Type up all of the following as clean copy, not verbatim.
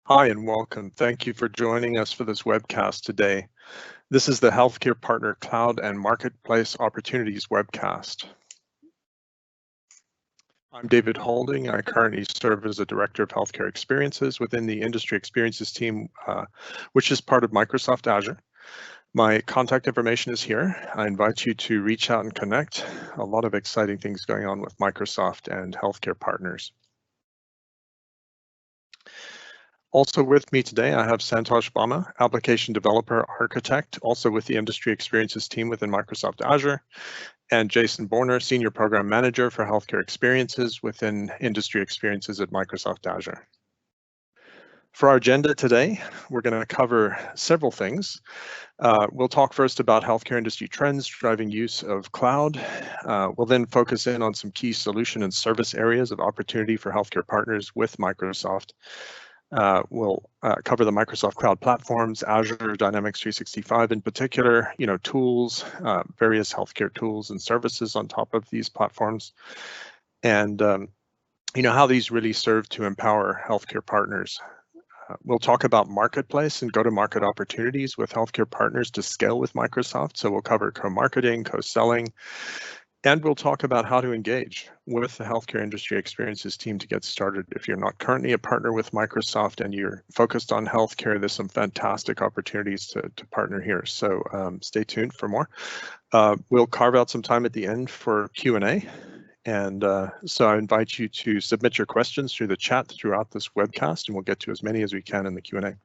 Hi and welcome. Thank you for joining us for this webcast today. This is the Healthcare Partner Cloud and Marketplace Opportunities webcast. I'm David Holding. I currently serve as a Director of Healthcare Experiences within the Industry Experiences team, which is part of Microsoft Azure. My contact information is here. I invite you to reach out and connect. A lot of exciting things going on with Microsoft and healthcare partners. Also with me today, I have Santosh Bama, Application Developer Architect, also with the Industry Experiences team within Microsoft Azure, and Jason Borner, Senior Program Manager for Healthcare Experiences within Industry Experiences at Microsoft Azure. For our agenda today, we're going to cover several things. We'll talk first about healthcare industry trends driving use of cloud. We'll then focus in on some key solution and service areas of opportunity for healthcare partners with Microsoft. We'll cover the Microsoft Cloud platforms, Azure Dynamics 365 in particular, tools, various healthcare tools and services on top of these platforms, and how these really serve to empower healthcare partners. We'll talk about marketplace and go-to-market opportunities with healthcare partners to scale with Microsoft. So we'll cover co-marketing, co-selling, and we'll talk about how to engage with the Healthcare Industry Experiences team to get started. If you're not currently a partner with Microsoft and you're focused on healthcare, there's some fantastic opportunities to partner here. So stay tuned for more. We'll carve out some time at the end for Q&A. And so I invite you to submit your questions through the chat throughout this webcast, and we'll get to as many as we can in the Q&A.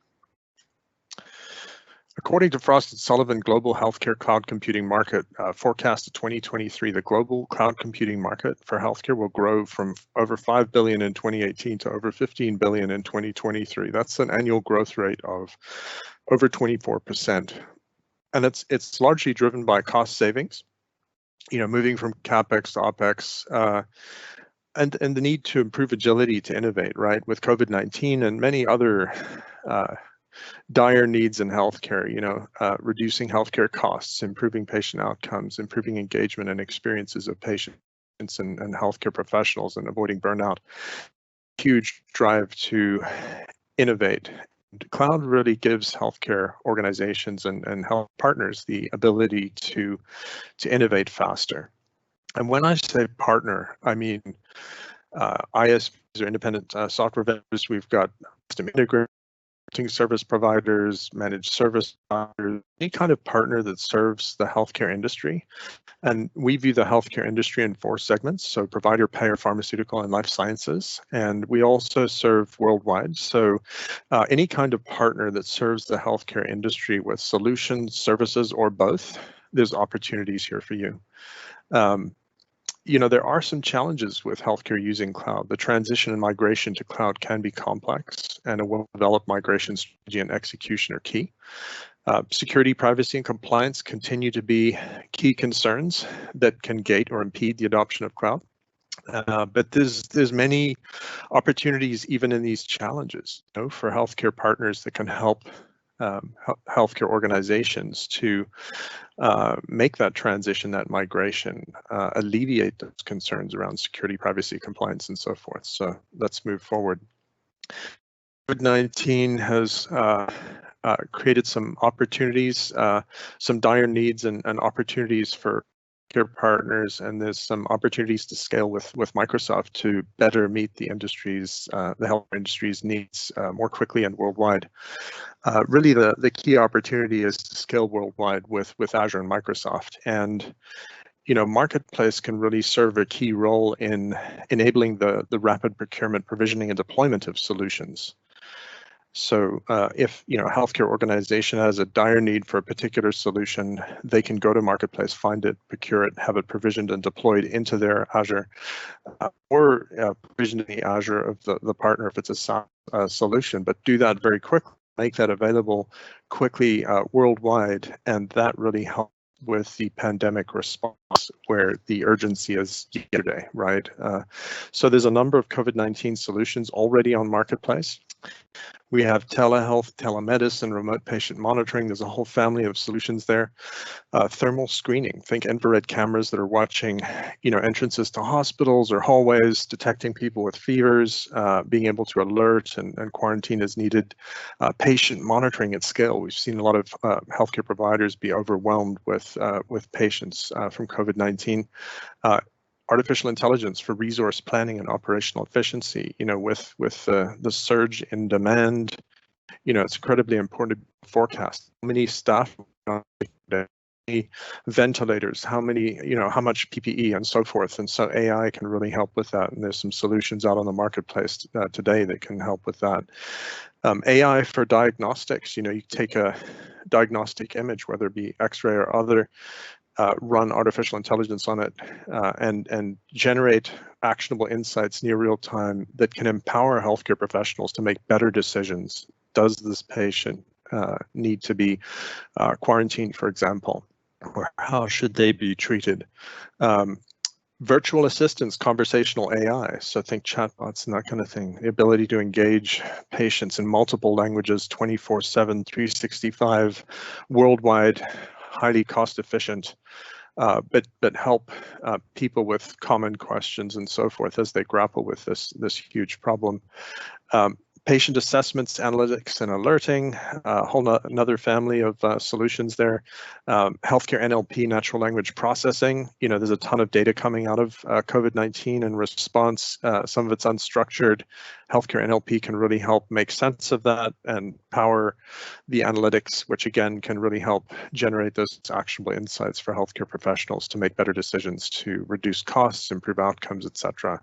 According to Frost & Sullivan Global Healthcare Cloud Computing Market forecast of 2023, the global cloud computing market for healthcare will grow from over 5 billion in 2018 to over 15 billion in 2023. That's an annual growth rate of over 24%. And it's largely driven by cost savings, moving from CapEx to OpEx, and the need to improve agility to innovate, right? With COVID-19 and many other dire needs in healthcare, reducing healthcare costs, improving patient outcomes, improving engagement and experiences of patients and healthcare professionals, and avoiding burnout. Huge drive to innovate. Cloud really gives healthcare organizations and health partners the ability to innovate faster. And when I say partner, I mean ISPs or independent software vendors. We've got system integrators, service providers, managed service providers, any kind of partner that serves the healthcare industry. And we view the healthcare industry in 4 segments: so provider, payer, pharmaceutical, and life sciences. And we also serve worldwide. So any kind of partner that serves the healthcare industry with solutions, services, or both, there's opportunities here for you. There are some challenges with healthcare using cloud. The transition and migration to cloud can be complex, and a well-developed migration strategy and execution are key. Security, privacy, and compliance continue to be key concerns that can gate or impede the adoption of cloud. But there's many opportunities even in these challenges, for healthcare partners that can help healthcare organizations to make that transition, that migration, alleviate those concerns around security, privacy, compliance, and so forth. So let's move forward. COVID-19 has created some opportunities, some dire needs and opportunities for care partners, and there's some opportunities to scale with Microsoft to better meet the industry's, the health industry's needs more quickly and worldwide. Really, the key opportunity is to scale worldwide with Azure and Microsoft. And Marketplace can really serve a key role in enabling the rapid procurement, provisioning, and deployment of solutions. So if a healthcare organization has a dire need for a particular solution, they can go to Marketplace, find it, procure it, have it provisioned and deployed into their Azure, or provisioned in the Azure of the partner if it's a SaaS solution, but do that very quickly, make that available quickly worldwide, and that really helped with the pandemic response where the urgency is yesterday, right? So there's a number of COVID-19 solutions already on Marketplace. We have telehealth, telemedicine, remote patient monitoring. There's a whole family of solutions there. Thermal screening, think infrared cameras that are watching, entrances to hospitals or hallways, detecting people with fevers, being able to alert and quarantine as needed. Patient monitoring at scale. We've seen a lot of healthcare providers be overwhelmed with patients from COVID-19. Artificial intelligence for resource planning and operational efficiency. With the surge in demand, it's incredibly important to forecast how many staff, ventilators, how much PPE and so forth. And so AI can really help with that. And there's some solutions out on the marketplace today that can help with that. AI for diagnostics, you take a diagnostic image, whether it be X-ray or other, run artificial intelligence on it and generate actionable insights near real time that can empower healthcare professionals to make better decisions. Does this patient need to be quarantined, for example, or how should they be treated? Virtual assistants, conversational AI, so think chatbots and that kind of thing. The ability to engage patients in multiple languages, 24/7, 365, worldwide, highly cost efficient, but help people with common questions and so forth as they grapple with this huge problem. Patient assessments, analytics, and alerting, another family of solutions there. Healthcare NLP, natural language processing. There's a ton of data coming out of COVID-19 in response. Some of it's unstructured. Healthcare NLP can really help make sense of that and power the analytics, which again can really help generate those actionable insights for healthcare professionals to make better decisions to reduce costs, improve outcomes, etc.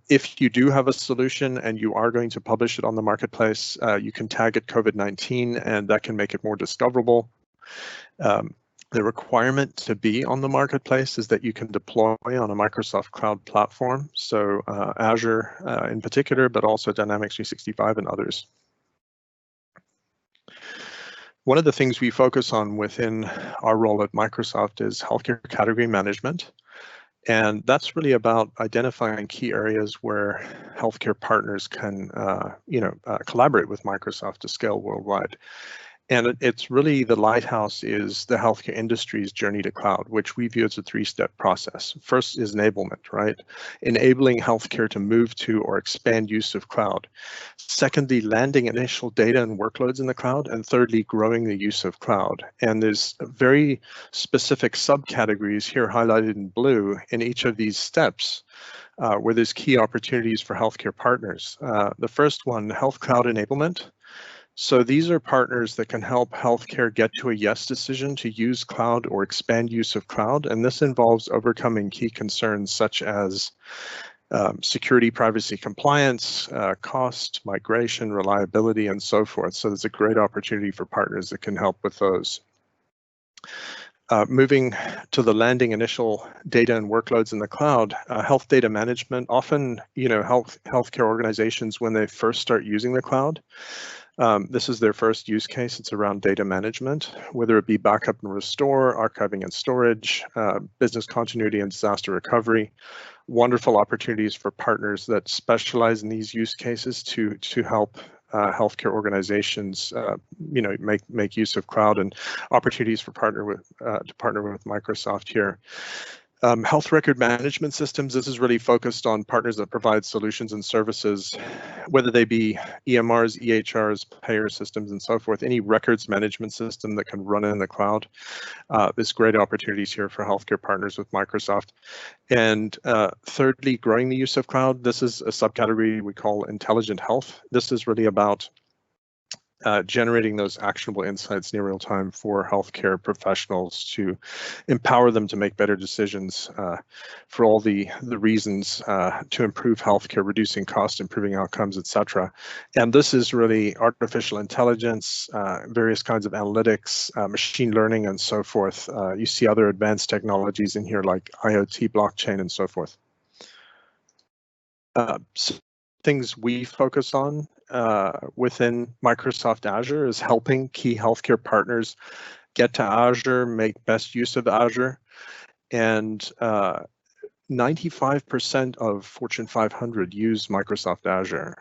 If you do have a solution and you are going to publish it on the marketplace, you can tag it COVID-19 and that can make it more discoverable. The requirement to be on the marketplace is that you can deploy on a Microsoft Cloud platform, so Azure in particular, but also Dynamics 365 and others. One of the things we focus on within our role at Microsoft is healthcare category management. And that's really about identifying key areas where healthcare partners can, collaborate with Microsoft to scale worldwide. And it's really the Lighthouse is the healthcare industry's journey to cloud, which we view as a three-step process. First is enablement, right? Enabling healthcare to move to or expand use of cloud. Secondly, landing initial data and workloads in the cloud. And thirdly, growing the use of cloud. And there's very specific subcategories here highlighted in blue in each of these steps where there's key opportunities for healthcare partners. The first one, health cloud enablement. So these are partners that can help healthcare get to a yes decision to use cloud or expand use of cloud. And this involves overcoming key concerns such as security, privacy, compliance, cost, migration, reliability, and so forth. So there's a great opportunity for partners that can help with those. Moving to the landing initial data and workloads in the cloud, health data management, often, healthcare organizations, when they first start using the cloud, this is their first use case. It's around data management, whether it be backup and restore, archiving and storage, business continuity and disaster recovery. Wonderful opportunities for partners that specialize in these use cases to help healthcare organizations, make use of cloud, and opportunities for partner with Microsoft here. Health record management systems, this is really focused on partners that provide solutions and services, whether they be EMRs, EHRs, payer systems, and so forth, any records management system that can run in the cloud. There's great opportunities here for healthcare partners with Microsoft. And thirdly, growing the use of cloud. This is a subcategory we call intelligent health. This is really about generating those actionable insights near real time for healthcare professionals to empower them to make better decisions for all the reasons to improve healthcare, reducing cost, improving outcomes, etc. And this is really artificial intelligence, various kinds of analytics, machine learning, and so forth. You see other advanced technologies in here like IoT, blockchain, and so forth. So things we focus on within Microsoft Azure is helping key healthcare partners get to Azure, make best use of Azure. And 95% of Fortune 500 use Microsoft Azure.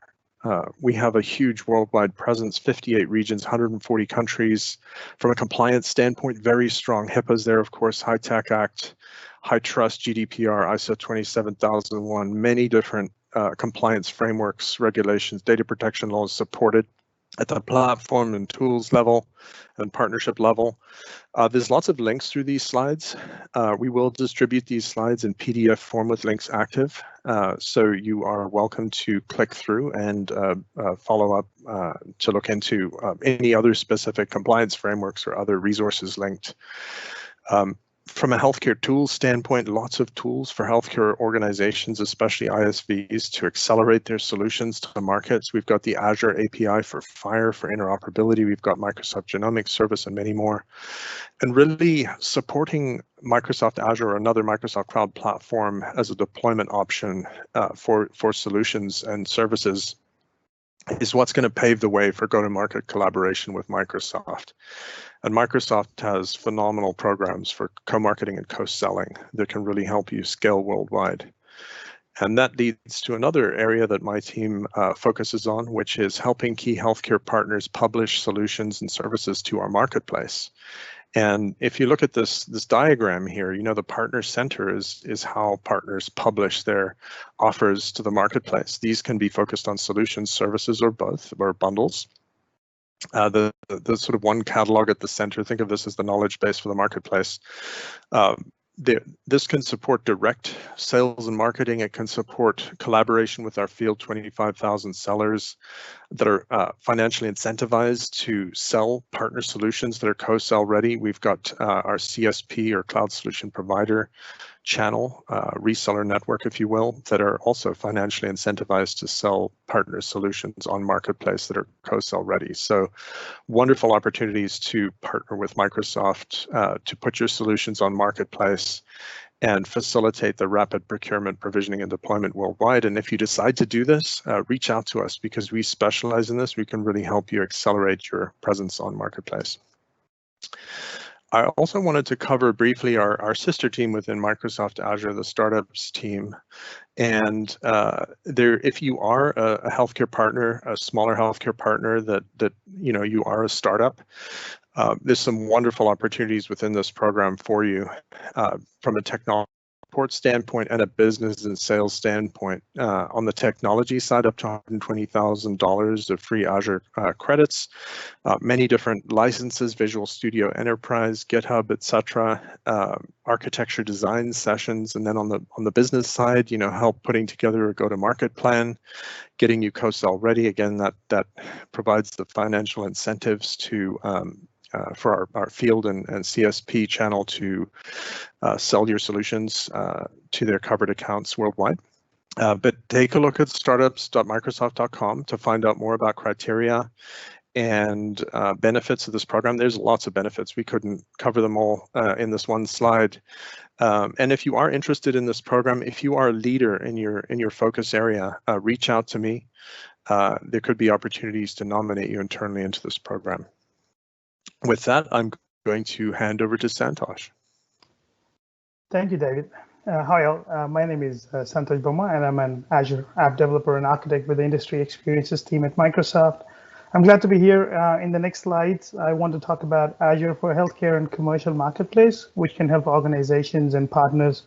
We have a huge worldwide presence, 58 regions, 140 countries. From a compliance standpoint, very strong. HIPAA's there, of course, High Tech Act, High Trust, GDPR, ISO 27001, many different compliance frameworks, regulations, data protection laws supported at the platform and tools level and partnership level. There's lots of links through these slides. We will distribute these slides in PDF form with links active. So you are welcome to click through and follow up to look into any other specific compliance frameworks or other resources linked. From a healthcare tools standpoint, lots of tools for healthcare organizations, especially ISVs, to accelerate their solutions to the markets. We've got the Azure API for Fire for interoperability. We've got Microsoft Genomics Service and many more. And really supporting Microsoft Azure or another Microsoft Cloud platform as a deployment option for solutions and services is what's going to pave the way for go-to-market collaboration with Microsoft. And Microsoft has phenomenal programs for co-marketing and co-selling that can really help you scale worldwide. And that leads to another area that my team focuses on, which is helping key healthcare partners publish solutions and services to our marketplace. And if you look at this diagram here, you know, the partner center is how partners publish their offers to the marketplace. These can be focused on solutions, services, or both, or bundles. The sort of one catalog at the center, think of this as the knowledge base for the marketplace. This can support direct sales and marketing. It can support collaboration with our field 25,000 sellers that are financially incentivized to sell partner solutions that are co-sell ready. We've got our CSP or cloud solution provider channel, reseller network, if you will, that are also financially incentivized to sell partner solutions on marketplace that are co-sell ready. So wonderful opportunities to partner with Microsoft to put your solutions on marketplace and facilitate the rapid procurement, provisioning, and deployment worldwide. And if you decide to do this, reach out to us because we specialize in this. We can really help you accelerate your presence on marketplace. I also wanted to cover briefly our sister team within Microsoft Azure, the startups team. And if you are a healthcare partner, a smaller healthcare partner that you know you are a startup, there's some wonderful opportunities within this program for you from a technology support standpoint and a business and sales standpoint. On the technology side, up to $120,000 of free Azure credits, many different licenses, Visual Studio Enterprise, GitHub, etc. Architecture design sessions, and then on the business side, you know, help putting together a go-to-market plan, getting you co-sell ready. Again, that provides the financial incentives to for our field and CSP channel to sell your solutions to their covered accounts worldwide. But take a look at startups.microsoft.com to find out more about criteria and benefits of this program. There's lots of benefits. We couldn't cover them all in this one slide. And if you are interested in this program, if you are a leader in your focus area, reach out to me. There could be opportunities to nominate you internally into this program. With that, I'm going to hand over to Santosh. Thank you, David. Hi all, my name is Santosh Boma, and I'm an Azure app developer and architect with the industry experiences team at Microsoft. I'm glad to be here. In the next slides, I want to talk about Azure for Healthcare and Commercial Marketplace, which can help organizations and partners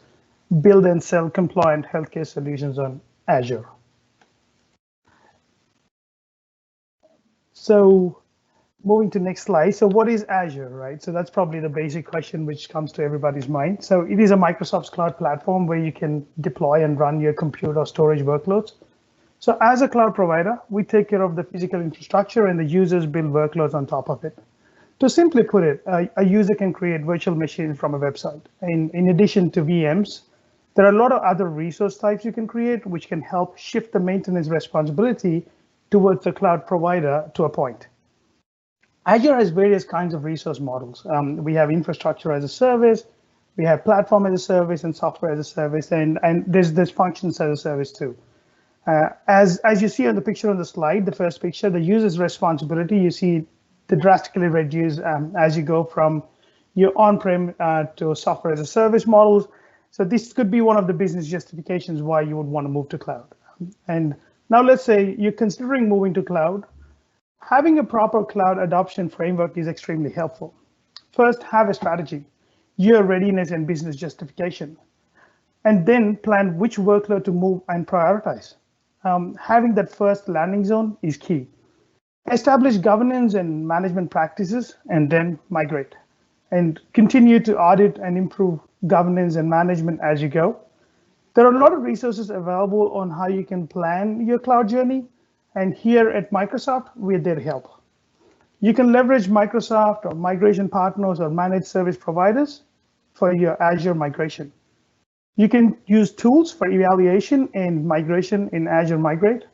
build and sell compliant healthcare solutions on Azure. So, moving to next slide. So what is Azure, right? So that's probably the basic question which comes to everybody's mind. So it is a Microsoft's cloud platform where you can deploy and run your compute or storage workloads. So as a cloud provider, we take care of the physical infrastructure and the users build workloads on top of it. To simply put it, a user can create virtual machines from a website. In addition to VMs, there are a lot of other resource types you can create, which can help shift the maintenance responsibility towards the cloud provider to a point. Azure has various kinds of resource models. We have infrastructure as a service, we have platform as a service, and software as a service, and there's functions as a service too. As you see on the picture on the slide, the first picture, the user's responsibility, you see the drastically reduced as you go from your on-prem to software as a service models. So this could be one of the business justifications why you would want to move to cloud. And now let's say you're considering moving to cloud. Having a proper cloud adoption framework is extremely helpful. First, have a strategy, your readiness and business justification, and then plan which workload to move and prioritize. Having that first landing zone is key. Establish governance and management practices, and then migrate. And continue to audit and improve governance and management as you go. There are a lot of resources available on how you can plan your cloud journey. And here at Microsoft, we're there to help. You can leverage Microsoft or migration partners or managed service providers for your Azure migration. You can use tools for evaluation and migration in Azure Migrate.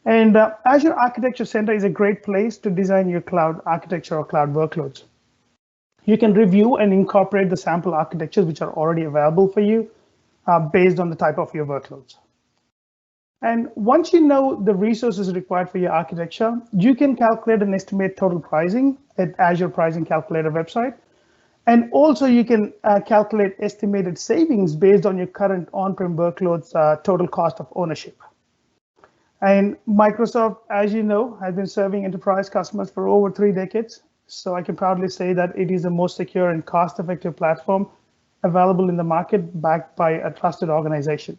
And Azure Architecture Center is a great place to design your cloud architecture or cloud workloads. You can review and incorporate the sample architectures which are already available for you based on the type of your workloads. And once you know the resources required for your architecture, you can calculate and estimate total pricing at Azure Pricing Calculator website. And also you can calculate estimated savings based on your current on-prem workloads total cost of ownership. And Microsoft, as you know, has been serving enterprise customers for over 3 decades. So I can proudly say that it is the most secure and cost-effective platform available in the market, backed by a trusted organization.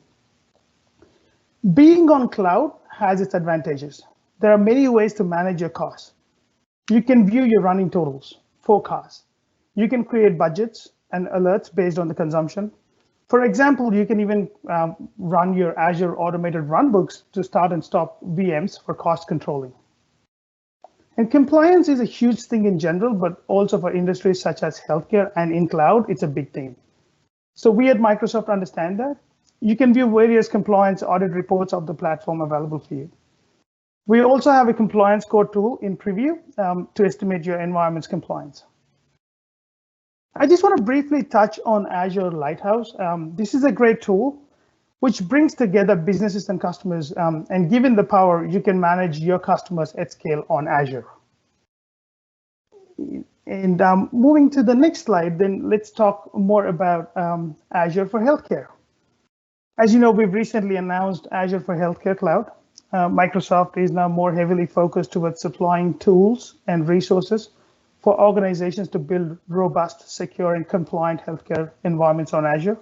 Being on cloud has its advantages. There are many ways to manage your costs. You can view your running totals, forecasts. You can create budgets and alerts based on the consumption. For example, you can even run your Azure automated runbooks to start and stop VMs for cost controlling. And compliance is a huge thing in general, but also for industries such as healthcare and in cloud, it's a big thing. So we at Microsoft understand that. You can view various compliance audit reports of the platform available for you. We also have a compliance score tool in preview to estimate your environment's compliance. I just want to briefly touch on Azure Lighthouse. This is a great tool which brings together businesses and customers, and given the power, you can manage your customers at scale on Azure. And moving to the next slide, then let's talk more about Azure for Healthcare. As you know, we've recently announced Azure for Healthcare Cloud. Microsoft is now more heavily focused towards supplying tools and resources for organizations to build robust, secure, and compliant healthcare environments on Azure.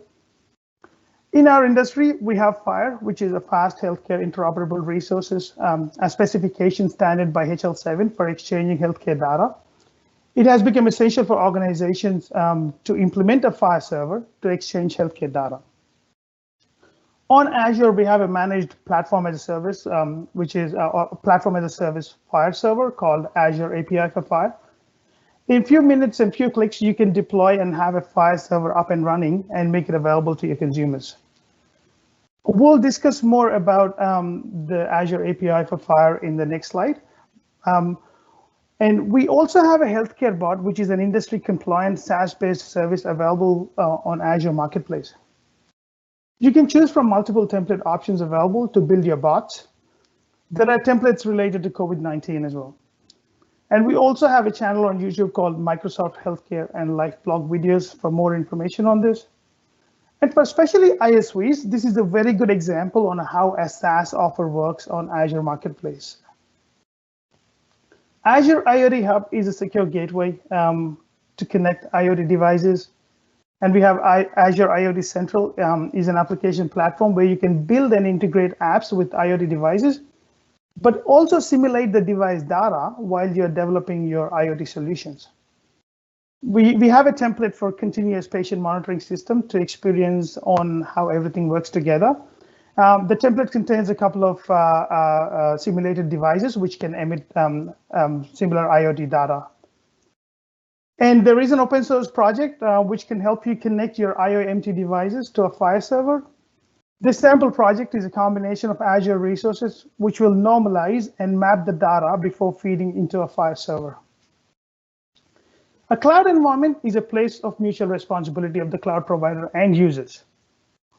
In our industry, we have Fire, which is a fast healthcare interoperable resources, a specification standard by HL7 for exchanging healthcare data. It has become essential for organizations to implement a Fire server to exchange healthcare data. On Azure, we have a managed platform as a service, which is a platform as a service Fire server called Azure API Fire. In a few minutes and few clicks, you can deploy and have a Fire server up and running and make it available to your consumers. We'll discuss more about the Azure API for Fire in the next slide. And we also have a healthcare bot, which is an industry compliant SaaS-based service available on Azure Marketplace. You can choose from multiple template options available to build your bots. There are templates related to COVID-19 as well. And we also have a channel on YouTube called Microsoft Healthcare and Life blog videos for more information on this. And for especially ISVs, this is a very good example on how a SaaS offer works on Azure Marketplace. Azure IoT Hub is a secure gateway to connect IoT devices. And we have Azure IoT Central is an application platform where you can build and integrate apps with IoT devices, but also simulate the device data while you're developing your IoT solutions. We have a template for continuous patient monitoring system to experience on how everything works together. The template contains a couple of simulated devices which can emit similar IoT data. And there is an open source project which can help you connect your IoT devices to a Fire server. This sample project is a combination of Azure resources which will normalize and map the data before feeding into a Fire server. A cloud environment is a place of mutual responsibility of the cloud provider and users.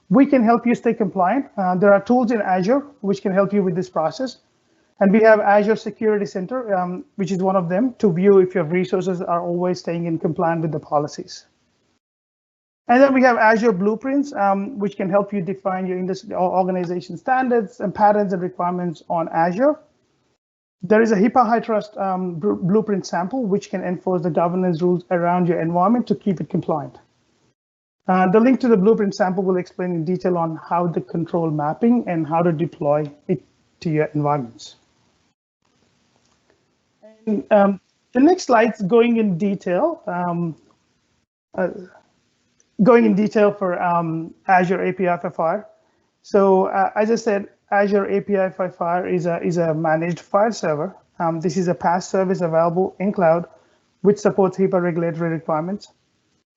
We can help you stay compliant. There are tools in Azure which can help you with this process. And we have Azure Security Center, which is one of them, to view if your resources are always staying in compliance with the policies. And then we have Azure Blueprints, which can help you define your industry or organization standards and patterns and requirements on Azure. There is a HIPAA High Trust blueprint sample, which can enforce the governance rules around your environment to keep it compliant. The link to the blueprint sample will explain in detail on how to control mapping and how to deploy it to your environments. And, the next slide's going in detail. For Azure API Fire. So as I said, Azure API Fire is a managed file server. This is a PaaS service available in cloud, which supports HIPAA regulatory requirements.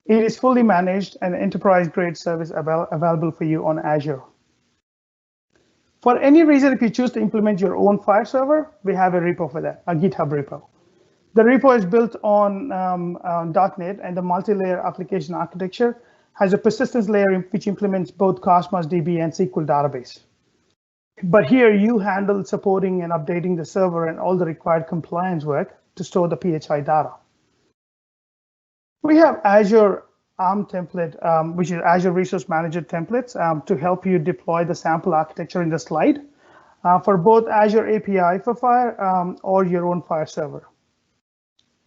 It is fully managed and enterprise-grade service available for you on Azure. For any reason, if you choose to implement your own file server, we have a repo for that, a GitHub repo. The repo is built on .NET, and the multi-layer application architecture has a persistence layer which implements both Cosmos DB and SQL database. But here you handle supporting and updating the server and all the required compliance work to store the PHI data. We have Azure ARM template, which is Azure Resource Manager templates, to help you deploy the sample architecture in the slide for both Azure API for Fire or your own Fire server.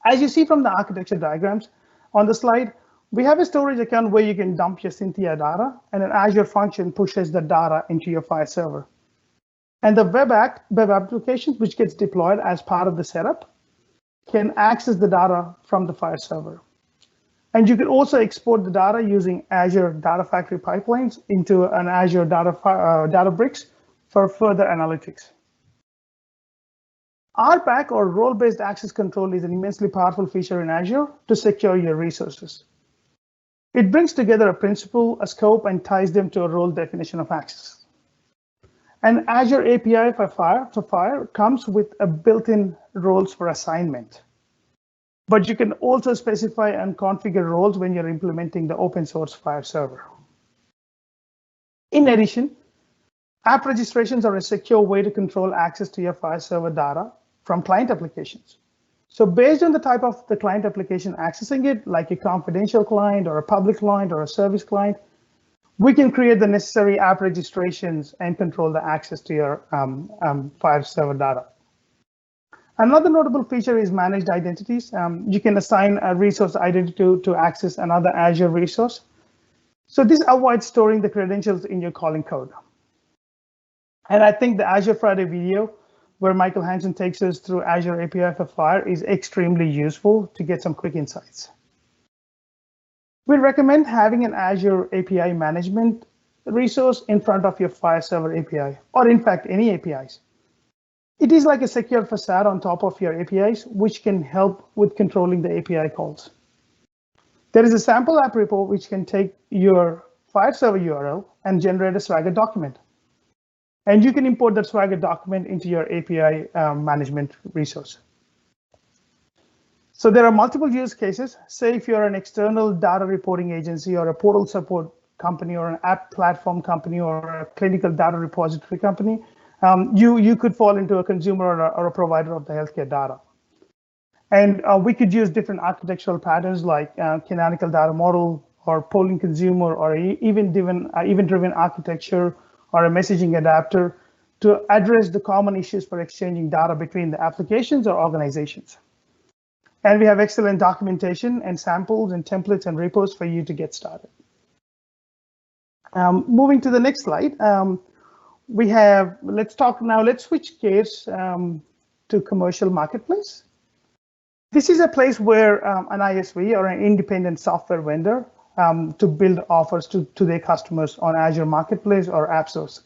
As you see from the architecture diagrams on the slide, we have a storage account where you can dump your Cynthia data, and an Azure function pushes the data into your Fire server. And the web applications, which gets deployed as part of the setup, can access the data from the Fire server. And you can also export the data using Azure Data Factory pipelines into an Azure Databricks for further analytics. RBAC, or role-based access control, is an immensely powerful feature in Azure to secure your resources. It brings together a principle, a scope, and ties them to a role definition of access. And Azure API for Fire comes with a built-in roles for assignment. But you can also specify and configure roles when you're implementing the open source Fire server. In addition, app registrations are a secure way to control access to your Fire server data from client applications. So based on the type of the client application accessing it, like a confidential client or a public client or a service client, we can create the necessary app registrations and control the access to your Fire server data. Another notable feature is managed identities. You can assign a resource identity to access another Azure resource. So this avoids storing the credentials in your calling code. And I think the Azure Friday video, where Michael Hansen takes us through Azure API for Fire, is extremely useful to get some quick insights. We recommend having an Azure API management resource in front of your Fire server API, or in fact, any APIs. It is like a secure facade on top of your APIs, which can help with controlling the API calls. There is a sample app repo which can take your Fire server URL and generate a Swagger document. And you can import that Swagger document into your API management resource. So there are multiple use cases. Say if you're an external data reporting agency or a portal support company or an app platform company or a clinical data repository company, you could fall into a consumer or a provider of the healthcare data. And we could use different architectural patterns like canonical data model or polling consumer or event-driven architecture or a messaging adapter to address the common issues for exchanging data between the applications or organizations. And we have excellent documentation and samples and templates and repos for you to get started. Moving to the next slide. Let's switch gears to commercial marketplace. This is a place where an ISV or an independent software vendor to build offers to their customers on Azure Marketplace or AppSource.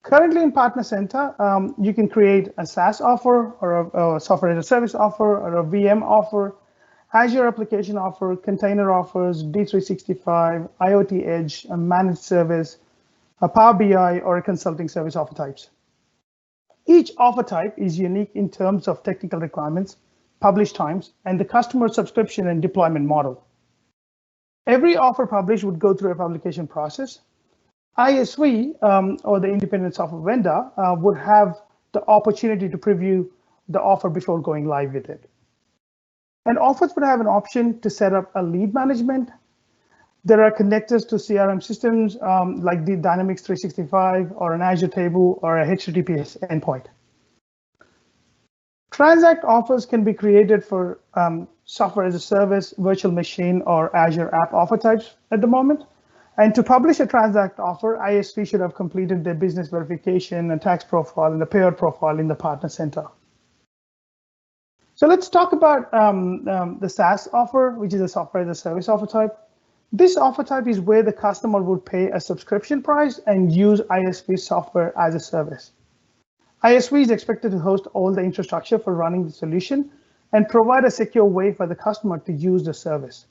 Currently in Partner Center, you can create a SaaS offer or a software as a service offer or a VM offer, Azure application offer, container offers, D365, IoT Edge, a managed service, a Power BI, or a consulting service offer types. Each offer type is unique in terms of technical requirements, publish times, and the customer subscription and deployment model. Every offer published would go through a publication process. ISV, or the independent software vendor, would have the opportunity to preview the offer before going live with it. And offers would have an option to set up a lead management. There are connectors to CRM systems like the Dynamics 365 or an Azure table or a HTTPS endpoint. Transact offers can be created for software as a service, virtual machine, or Azure app offer types at the moment. And to publish a Transact offer, ISV should have completed their business verification and tax profile and the payout profile in the partner center. So let's talk about the SaaS offer, which is a software as a service offer type. This offer type is where the customer would pay a subscription price and use ISV software as a service. ISV is expected to host all the infrastructure for running the solution and provide a secure way for the customer to use the service.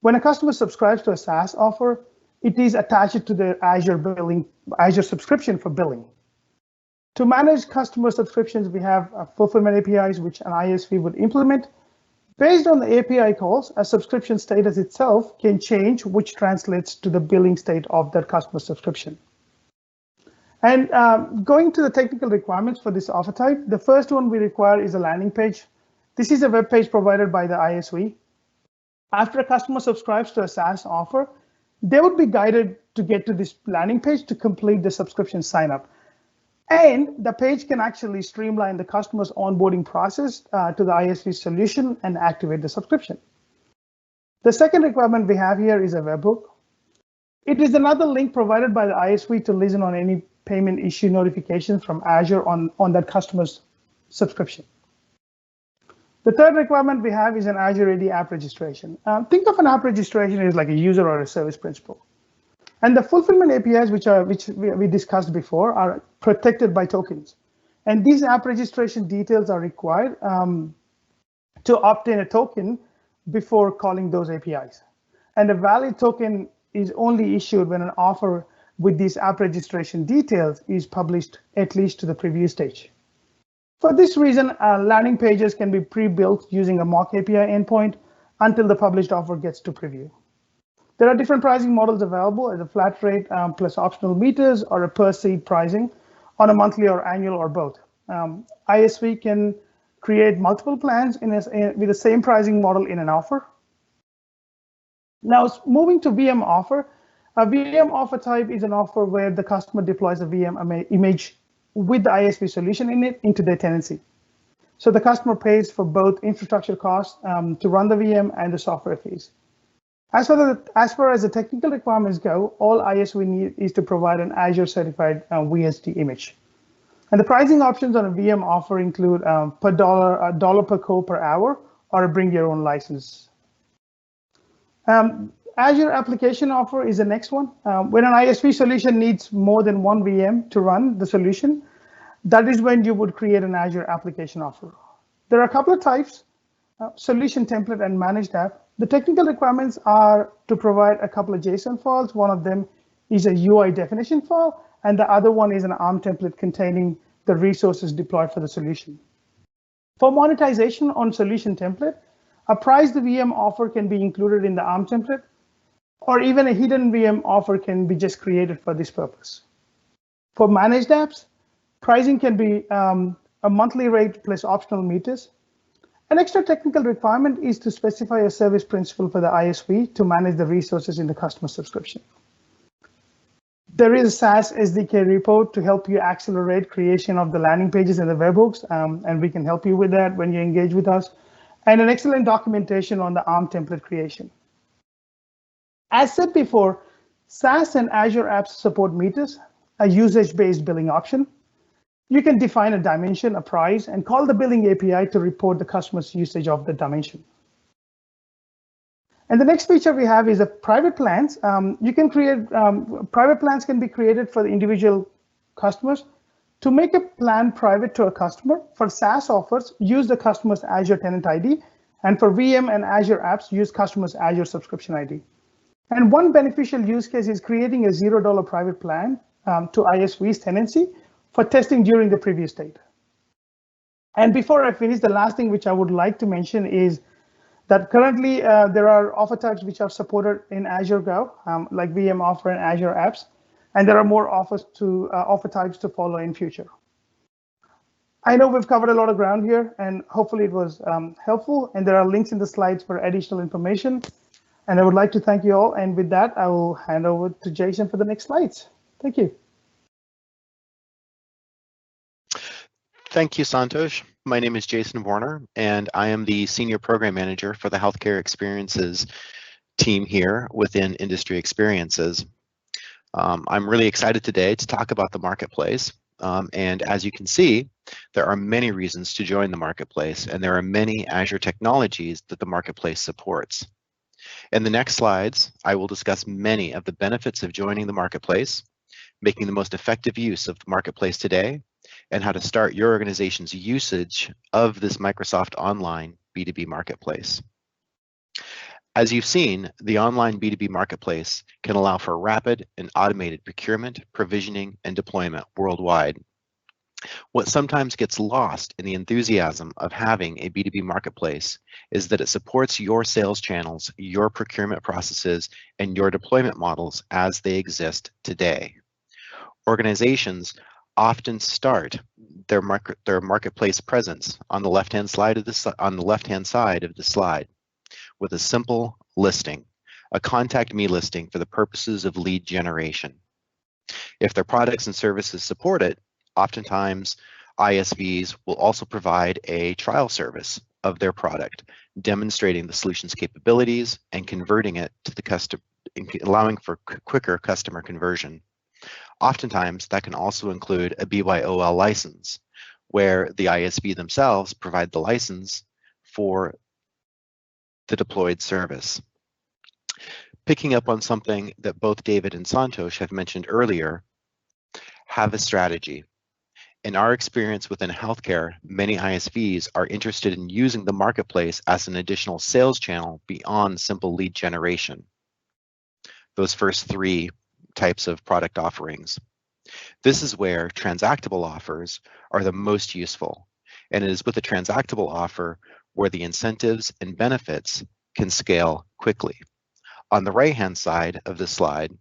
When a customer subscribes to a SaaS offer, it is attached to their Azure subscription for billing. To manage customer subscriptions, we have fulfillment APIs, which an ISV would implement. Based on the API calls, a subscription status itself can change, which translates to the billing state of that customer subscription. And going to the technical requirements for this offer type, the first one we require is a landing page. This is a web page provided by the ISV. After a customer subscribes to a SaaS offer, they would be guided to get to this landing page to complete the subscription sign up. And the page can actually streamline the customer's onboarding process to the ISV solution and activate the subscription. The second requirement we have here is a webhook. It is another link provided by the ISV to listen on any payment issue notifications from Azure on that customer's subscription. The third requirement we have is an Azure AD app registration. Think of an app registration as like a user or a service principal. And the fulfillment APIs, which we discussed before, are protected by tokens. And these app registration details are required to obtain a token before calling those APIs. And a valid token is only issued when an offer with these app registration details is published at least to the preview stage. For this reason, landing pages can be pre-built using a mock API endpoint until the published offer gets to preview. There are different pricing models available as a flat rate plus optional meters or a per seat pricing on a monthly or annual or both. ISV can create multiple plans with the same pricing model in an offer. Now, moving to VM offer, a VM offer type is an offer where the customer deploys a VM image with the ISV solution in it into their tenancy. So the customer pays for both infrastructure costs to run the VM and the software fees. As far as the technical requirements go, all ISV need is to provide an Azure certified VSD image. And the pricing options on a VM offer include $1 per core per hour or a bring your own license. Azure application offer is the next one. When an ISV solution needs more than one VM to run the solution, that is when you would create an Azure application offer. There are a couple of types, solution template and managed app. The technical requirements are to provide a couple of JSON files. One of them is a UI definition file, and the other one is an ARM template containing the resources deployed for the solution. For monetization on solution template, a priced VM offer can be included in the ARM template, or even a hidden VM offer can be just created for this purpose. For managed apps, pricing can be a monthly rate plus optional meters. An extra technical requirement is to specify a service principal for the ISV to manage the resources in the customer subscription. There is a SaaS SDK repo to help you accelerate creation of the landing pages and the webhooks, and we can help you with that when you engage with us, and an excellent documentation on the ARM template creation. As said before, SaaS and Azure apps support meters, a usage-based billing option. You can define a dimension, a price, and call the billing API to report the customer's usage of the dimension. And the next feature we have is a private plans. You can create, private plans can be created for the individual customers. To make a plan private to a customer, for SaaS offers, use the customer's Azure tenant ID, and for VM and Azure apps, use customer's Azure subscription ID. And one beneficial use case is creating a $0 private plan to ISV's tenancy for testing during the preview state. And before I finish, the last thing which I would like to mention is that currently there are offer types which are supported in Azure Go, like VM offer and Azure apps, and there are more offer types to follow in future. I know we've covered a lot of ground here, and hopefully it was helpful. And there are links in the slides for additional information. And I would like to thank you all. And with that, I will hand over to Jason for the next slides. Thank you. Thank you, Santosh. My name is Jason Warner, and I am the Senior Program Manager for the Healthcare Experiences team here within Industry Experiences. I'm really excited today to talk about the marketplace. And as you can see, there are many reasons to join the marketplace, and there are many Azure technologies that the marketplace supports. In the next slides, I will discuss many of the benefits of joining the marketplace, making the most effective use of the marketplace today, and how to start your organization's usage of this Microsoft Online B2B marketplace. As you've seen, the online B2B marketplace can allow for rapid and automated procurement, provisioning, and deployment worldwide. What sometimes gets lost in the enthusiasm of having a B2B marketplace is that it supports your sales channels, your procurement processes, and your deployment models as they exist today. Organizations often start their marketplace presence on the left-hand side of the slide with a simple listing, a contact me listing for the purposes of lead generation. If their products and services support it, oftentimes ISVs will also provide a trial service of their product, demonstrating the solution's capabilities and converting it to the customer, allowing for quicker customer conversion. Oftentimes, that can also include a BYOL license, where the ISV themselves provide the license for the deployed service. Picking up on something that both David and Santosh have mentioned earlier, have a strategy. In our experience within healthcare, many ISVs are interested in using the marketplace as an additional sales channel beyond simple lead generation. Those first three types of product offerings. This is where transactable offers are the most useful, and it is with a transactable offer where the incentives and benefits can scale quickly. On the right-hand side of this slide,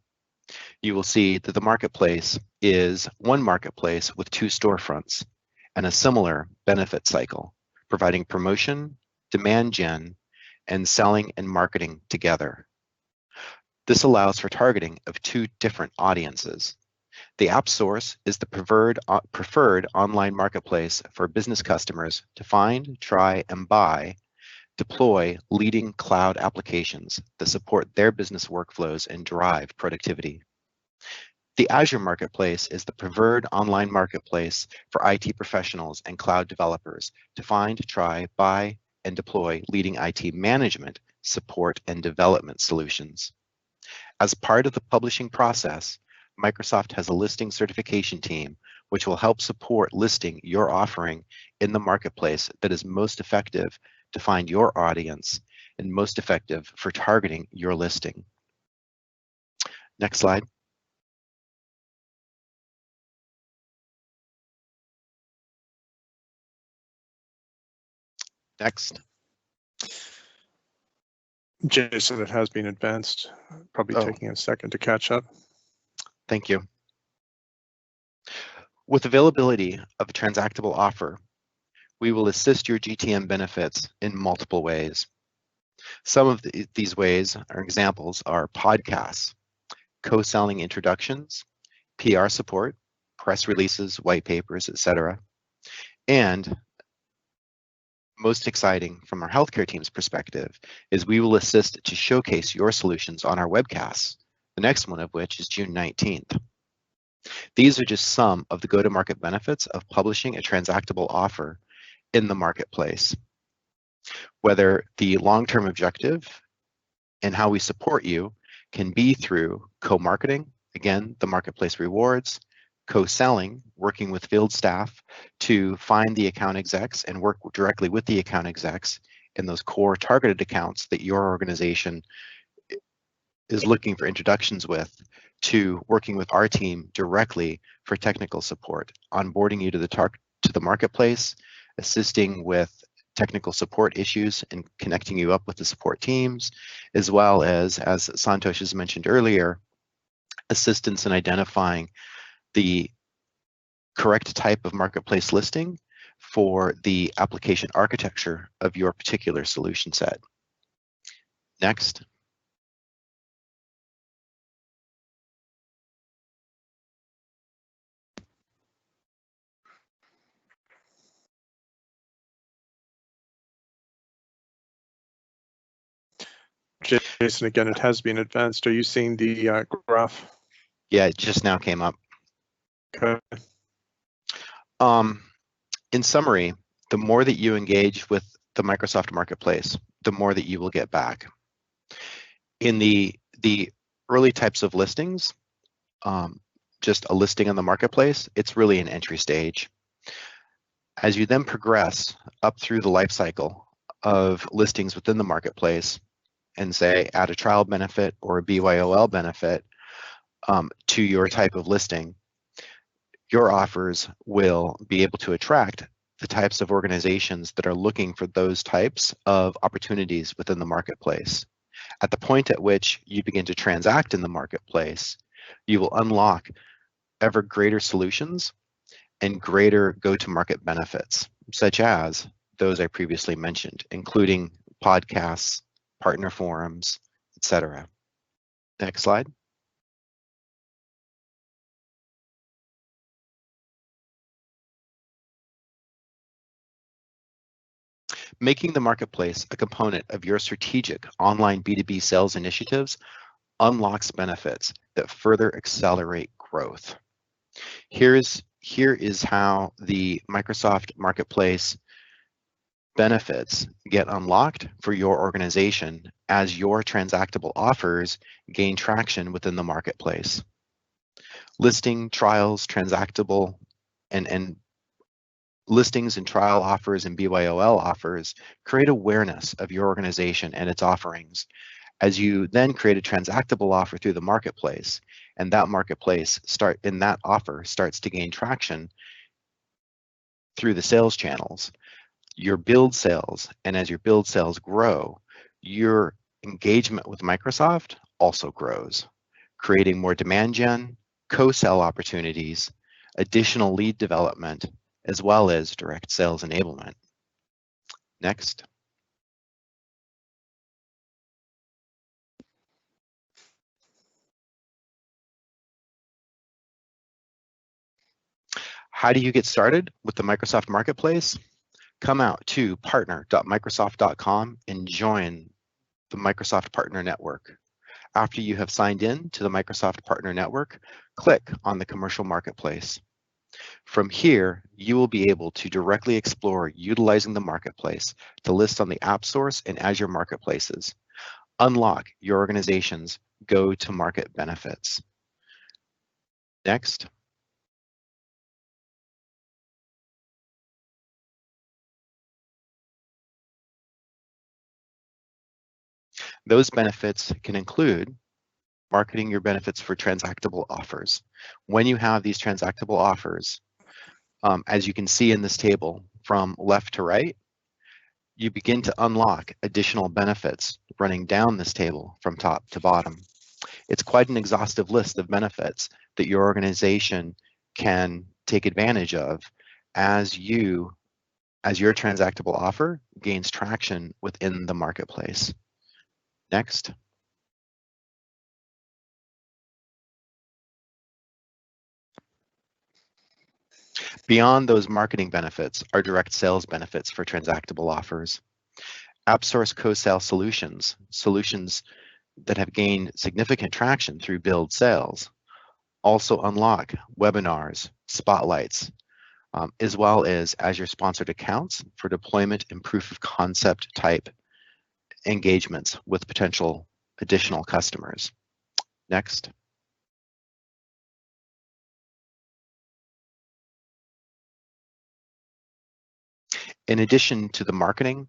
you will see that the marketplace is one marketplace with two storefronts and a similar benefit cycle, providing promotion, demand gen, and selling and marketing together. This allows for targeting of two different audiences. The app source is the preferred online marketplace for business customers to find, try, and buy, deploy leading cloud applications that support their business workflows and drive productivity. The Azure Marketplace is the preferred online marketplace for IT professionals and cloud developers to find, try, buy, and deploy leading IT management, support, and development solutions. As part of the publishing process, Microsoft has a listing certification team which will help support listing your offering in the marketplace that is most effective to find your audience and most effective for targeting your listing. Next slide. Next. Jason, it has been advanced, probably taking a second to catch up. Thank you. With availability of a transactable offer, we will assist your GTM benefits in multiple ways. Some of these ways or examples are podcasts, co-selling introductions, PR support, press releases, white papers, etc. And most exciting from our healthcare team's perspective is we will assist to showcase your solutions on our webcasts, the next one of which is June 19th. These are just some of the go-to-market benefits of publishing a transactable offer in the marketplace. Whether the long-term objective and how we support you can be through co-marketing, again, the marketplace rewards, co-selling, working with field staff to find the account execs and work directly with the account execs in those core targeted accounts that your organization is looking for introductions with, to working with our team directly for technical support, onboarding you to the marketplace, assisting with technical support issues and connecting you up with the support teams, as well as Santosh has mentioned earlier, assistance in identifying the correct type of marketplace listing for the application architecture of your particular solution set. Next. Jason, again, it has been advanced. Are you seeing the graph? Yeah, it just now came up. Okay. In summary, the more that you engage with the Microsoft Marketplace, the more that you will get back. In the early types of listings, just a listing on the marketplace, it's really an entry stage. As you then progress up through the life cycle of listings within the marketplace and say add a trial benefit or a BYOL benefit to your type of listing, your offers will be able to attract the types of organizations that are looking for those types of opportunities within the marketplace. At the point at which you begin to transact in the marketplace, you will unlock ever greater solutions and greater go-to-market benefits, such as those I previously mentioned, including podcasts, partner forums, etc. Next slide. Making the marketplace a component of your strategic online B2B sales initiatives unlocks benefits that further accelerate growth. Here is how the Microsoft Marketplace benefits get unlocked for your organization as your transactable offers gain traction within the marketplace. Listing, trials, transactable, and listings and trial offers and BYOL offers create awareness of your organization and its offerings. As you then create a transactable offer through the marketplace, and that marketplace offer starts to gain traction through the sales channels, your build sales, and as your build sales grow, your engagement with Microsoft also grows, creating more demand gen, co-sell opportunities, additional lead development, as well as direct sales enablement. Next. How do you get started with the Microsoft Marketplace? Come out to partner.microsoft.com and join the Microsoft Partner Network. After you have signed in to the Microsoft Partner Network, click on the Commercial Marketplace. From here, you will be able to directly explore utilizing the marketplace to list on the AppSource and Azure marketplaces. Unlock your organization's go-to-market benefits. Next. Those benefits can include marketing your benefits for transactable offers. When you have these transactable offers, as you can see in this table from left to right, you begin to unlock additional benefits running down this table from top to bottom. It's quite an exhaustive list of benefits that your organization can take advantage of as your transactable offer gains traction within the marketplace. Next. Beyond those marketing benefits are direct sales benefits for transactable offers. AppSource co-sale solutions that have gained significant traction through build sales, also unlock webinars, spotlights, as well as Azure sponsored accounts for deployment and proof of concept type engagements with potential additional customers. Next. In addition to the marketing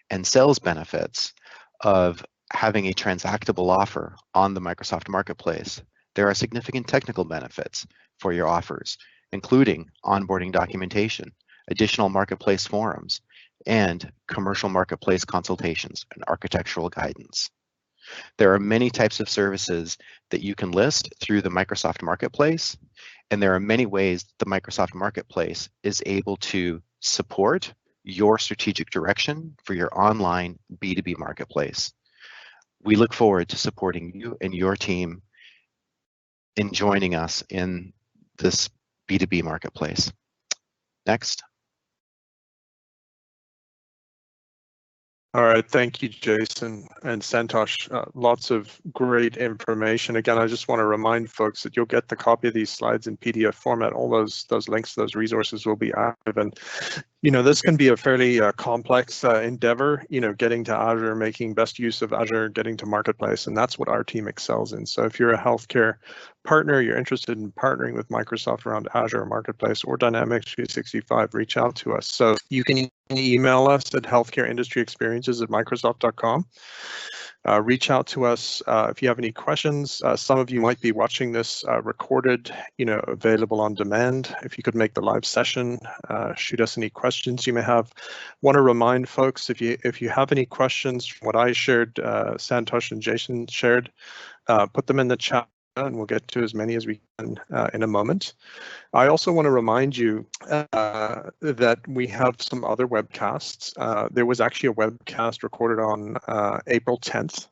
and sales benefits of having a transactable offer on the Microsoft Marketplace, there are significant technical benefits for your offers, including onboarding documentation, additional marketplace forums, and commercial marketplace consultations and architectural guidance. There are many types of services that you can list through the Microsoft Marketplace, and there are many ways the Microsoft Marketplace is able to support your strategic direction for your online B2B marketplace. We look forward to supporting you and your team in joining us in this B2B marketplace. Next. All right, thank you, Jason and Santosh. Lots of great information. Again, I just want to remind folks that you'll get the copy of these slides in PDF format. All those links, those resources will be active. And this can be a fairly complex endeavor, getting to Azure, making best use of Azure, getting to Marketplace, and that's what our team excels in. So if you're a healthcare partner, you're interested in partnering with Microsoft around Azure Marketplace or Dynamics 365, reach out to us. So you can email us at healthcareindustryexperiences@microsoft.com. Reach out to us if you have any questions. Some of you might be watching this recorded, available on demand. If you could make the live session, shoot us any questions you may have. Want to remind folks, if you have any questions from what I shared, Santosh and Jason shared, put them in the chat and we'll get to as many as we can in a moment. I also want to remind you that we have some other webcasts. There was actually a webcast recorded on April 10th.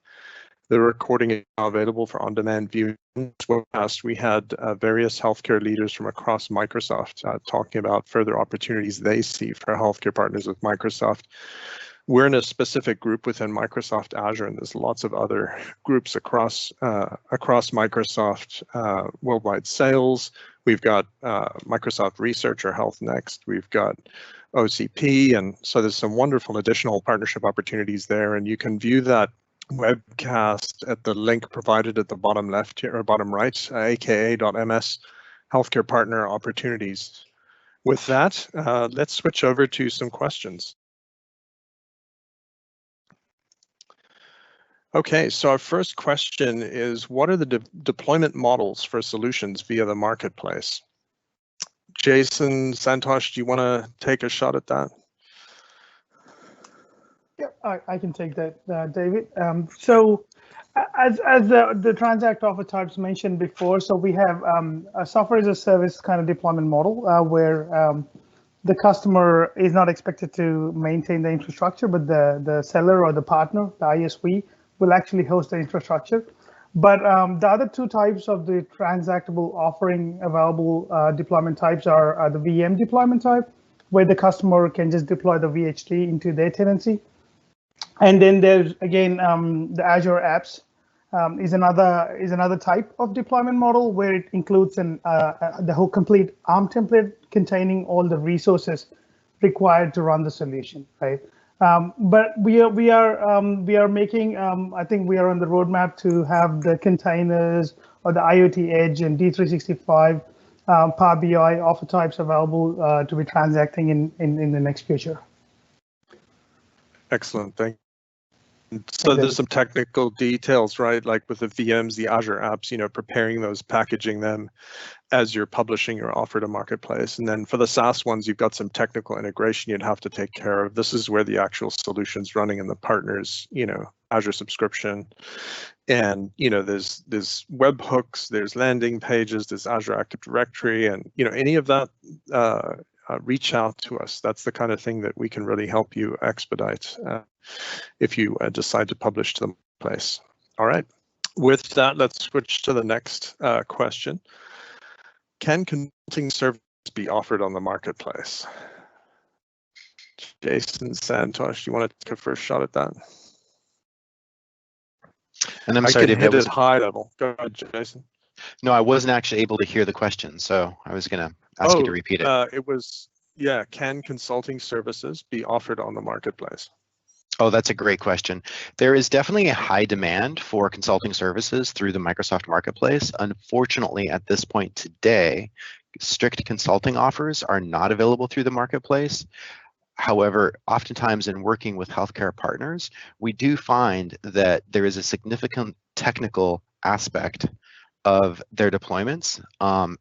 The recording is now available for on-demand viewing. In this webcast, we had various healthcare leaders from across Microsoft talking about further opportunities they see for healthcare partners with Microsoft. We're in a specific group within Microsoft Azure, and there's lots of other groups across Microsoft worldwide sales. We've got Microsoft Research or Health Next. We've got OCP, and so there's some wonderful additional partnership opportunities there. And you can view that webcast at the link provided at the bottom left here or bottom right, aka.ms Healthcare Partner Opportunities. With that, let's switch over to some questions. Okay, so our first question is, what are the deployment models for solutions via the marketplace? Jason, Santosh, do you want to take a shot at that? Yeah, I can take that, David. So as the Transact offer types mentioned before, so we have a software as a service kind of deployment model where the customer is not expected to maintain the infrastructure, but the seller or the partner, the ISV, will actually host the infrastructure. But the other two types of the transactable offering available deployment types are the VM deployment type, where the customer can just deploy the VHD into their tenancy. And then there's again the Azure apps is another type of deployment model where it includes the whole complete ARM template containing all the resources required to run the solution, right? But we are making, I think we are on the roadmap to have the containers or the IoT Edge and D365 Power BI offer types available to be transacting in the next future. Excellent, thank you. So there's some technical details, right? Like with the VMs, the Azure apps, preparing those, packaging them as you're publishing your offer to marketplace. And then for the SaaS ones, you've got some technical integration you'd have to take care of. This is where the actual solution's running in the partners, Azure subscription. And, there's webhooks, there's landing pages, there's Azure Active Directory, and, any of that, reach out to us. That's the kind of thing that we can really help you expedite if you decide to publish to the place. All right. With that, let's switch to the next question. Can consulting services be offered on the marketplace? Jason, Santosh, you want to take a first shot at that? And I'm sorry, David, hit it high level. Go ahead, Jason. No, I wasn't actually able to hear the question, so I was going to ask you to repeat it. It was, can consulting services be offered on the marketplace? Oh, that's a great question. There is definitely a high demand for consulting services through the Microsoft Marketplace. Unfortunately, at this point today, strict consulting offers are not available through the Marketplace. However, oftentimes in working with healthcare partners, we do find that there is a significant technical aspect of their deployments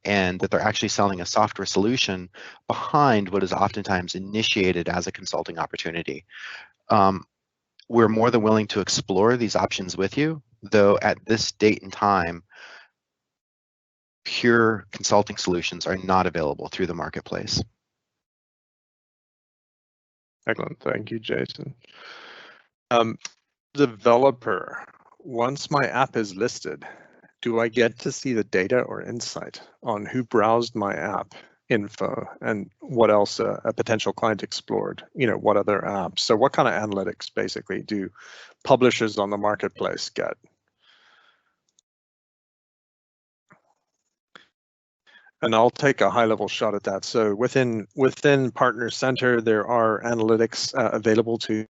and that they're actually selling a software solution behind what is oftentimes initiated as a consulting opportunity. We're more than willing to explore these options with you, though at this date and time, pure consulting solutions are not available through the marketplace. Excellent. Thank you, Jason. Developer, once my app is listed, do I get to see the data or insight on who browsed my app info and what else a potential client explored, what other apps? So what kind of analytics basically do publishers on the marketplace get? And I'll take a high-level shot at that. So within Partner Center, there are analytics available to you.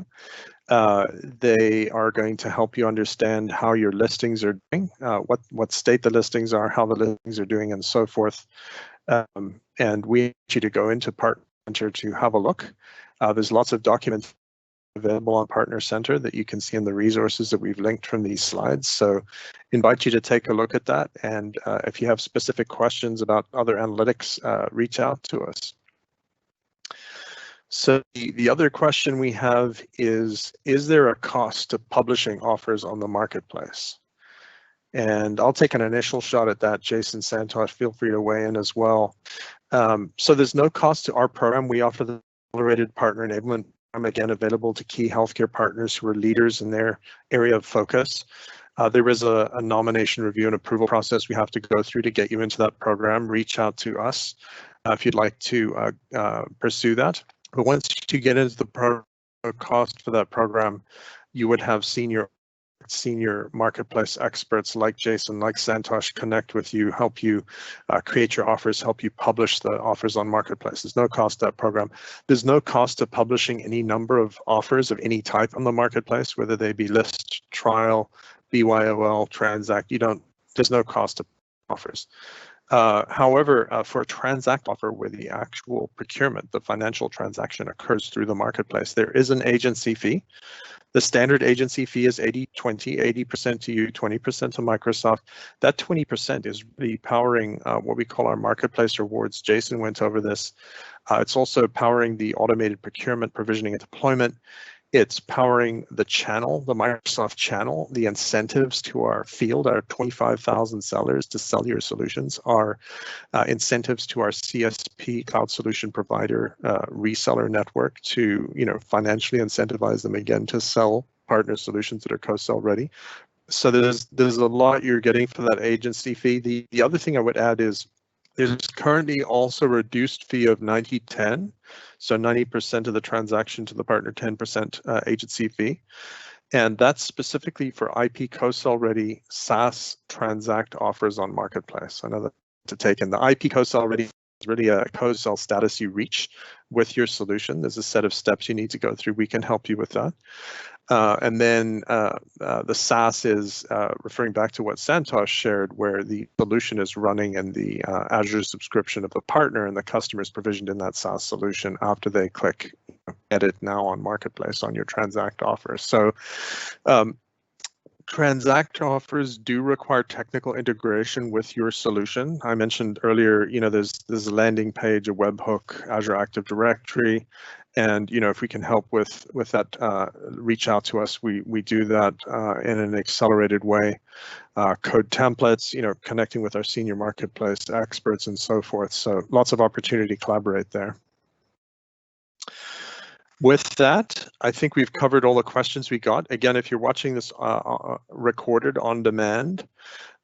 They are going to help you understand how your listings are doing, what state the listings are, how the listings are doing, and so forth. And we want you to go into Partner Center to have a look. There's lots of documents available on Partner Center that you can see in the resources that we've linked from these slides. So invite you to take a look at that. And if you have specific questions about other analytics, reach out to us. So the other question we have is there a cost to publishing offers on the marketplace? And I'll take an initial shot at that. Jason, Santosh, feel free to weigh in as well. So there's no cost to our program. We offer the Accelerated Partner Enablement program, again, available to key healthcare partners who are leaders in their area of focus. There is a nomination review and approval process we have to go through to get you into that program. Reach out to us if you'd like to pursue that. But once you get into the cost for that program, you would have senior marketplace experts like Jason, like Santosh connect with you, help you create your offers, help you publish the offers on marketplace. There's no cost to that program. There's no cost to publishing any number of offers of any type on the marketplace, whether they be list, trial, BYOL, transact. There's no cost to offers. However, for a transact offer where the actual procurement, the financial transaction occurs through the marketplace, there is an agency fee. The standard agency fee is 80-20, 80% to you, 20% to Microsoft. That 20% is really powering what we call our marketplace rewards. Jason went over this. It's also powering the automated procurement, provisioning, and deployment. It's powering the channel, the Microsoft channel, the incentives to our field, our 25,000 sellers to sell your solutions, our incentives to our CSP, cloud solution provider, reseller network to financially incentivize them again to sell partner solutions that are co-sell ready. So there's a lot you're getting for that agency fee. The other thing I would add is there's currently also a reduced fee of 90-10. So 90% of the transaction to the partner, 10% agency fee. And that's specifically for IP co-sell ready SaaS transact offers on marketplace. I know that to take in the IP co-sell ready is really a co-sell status you reach with your solution. There's a set of steps you need to go through. We can help you with that. And then the SaaS is referring back to what Santosh shared, where the solution is running in the Azure subscription of the partner and the customer is provisioned in that SaaS solution after they click edit now on Marketplace on your Transact offer. So Transact offers do require technical integration with your solution. I mentioned earlier, there's a landing page, a webhook, Azure Active Directory. And if we can help with that, reach out to us. We do that in an accelerated way. Code templates, connecting with our senior marketplace experts and so forth. So lots of opportunity to collaborate there. With that, I think we've covered all the questions we got. Again, if you're watching this recorded on demand,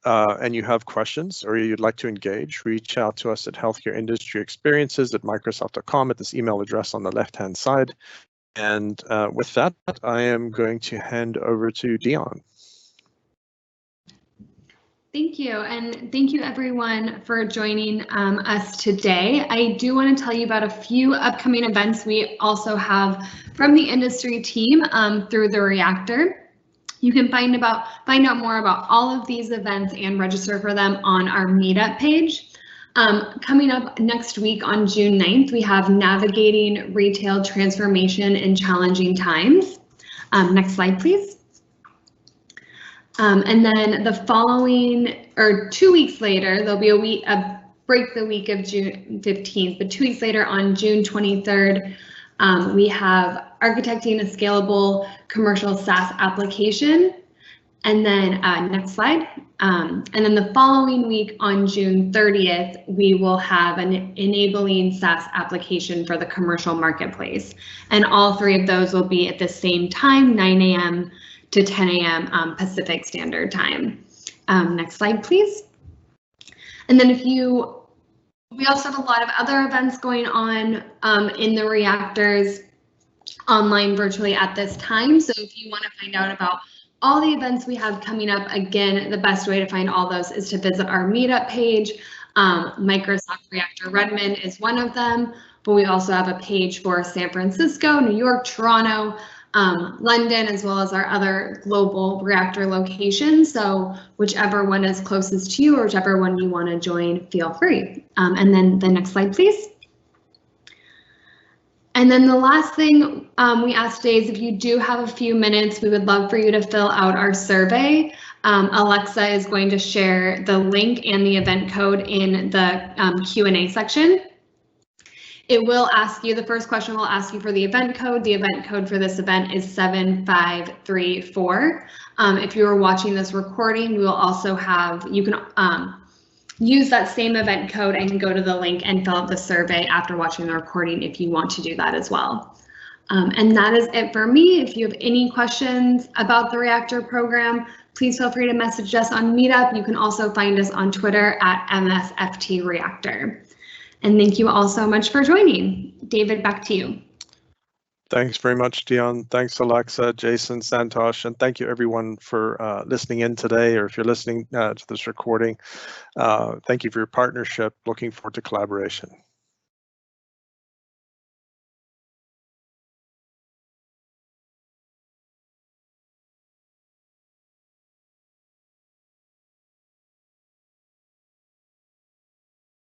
and you have questions or you'd like to engage, reach out to us at healthcareindustryexperiences@microsoft.com at this email address on the left-hand side. And with that, I am going to hand over to Dion. Thank you, and thank you everyone for joining us today. I do want to tell you about a few upcoming events we also have from the industry team through the Reactor. You can find out more about all of these events and register for them on our meetup page. Coming up next week on June 9th, we have Navigating Retail Transformation in Challenging Times. Next slide, please. And then the following, or 2 weeks later, there'll be a break the week of June 15th, but 2 weeks later on June 23rd, we have Architecting a Scalable Commercial SaaS Application. And then next slide. And then the following week on June 30th, we will have an enabling SaaS application for the commercial marketplace. And all three of those will be at the same time, 9 a.m. to 10 a.m. Pacific Standard Time. Next slide, please. And then we also have a lot of other events going on in the reactors online virtually at this time. So if you want to find out about all the events we have coming up, again, the best way to find all those is to visit our meetup page. Microsoft Reactor Redmond is one of them, but we also have a page for San Francisco, New York, Toronto, London, as well as our other global reactor locations. So whichever one is closest to you or whichever one you want to join, feel free. And then the next slide, please. And then the last thing we asked today is if you do have a few minutes, we would love for you to fill out our survey. Alexa is going to share the link and the event code in the Q&A section. It will ask you, the first question will ask you for the event code. The event code for this event is 7534. If you are watching this recording, we will also have, you can use that same event code and go to the link and fill out the survey after watching the recording if you want to do that as well. And that is it for me. If you have any questions about the reactor program, please feel free to message us on Meetup. You can also find us on Twitter at MSFTReactor. And thank you all so much for joining. David, back to you. Thanks very much, Dion. Thanks, Alexa, Jason, Santosh, and thank you everyone for listening in today, or if you're listening to this recording, thank you for your partnership. Looking forward to collaboration.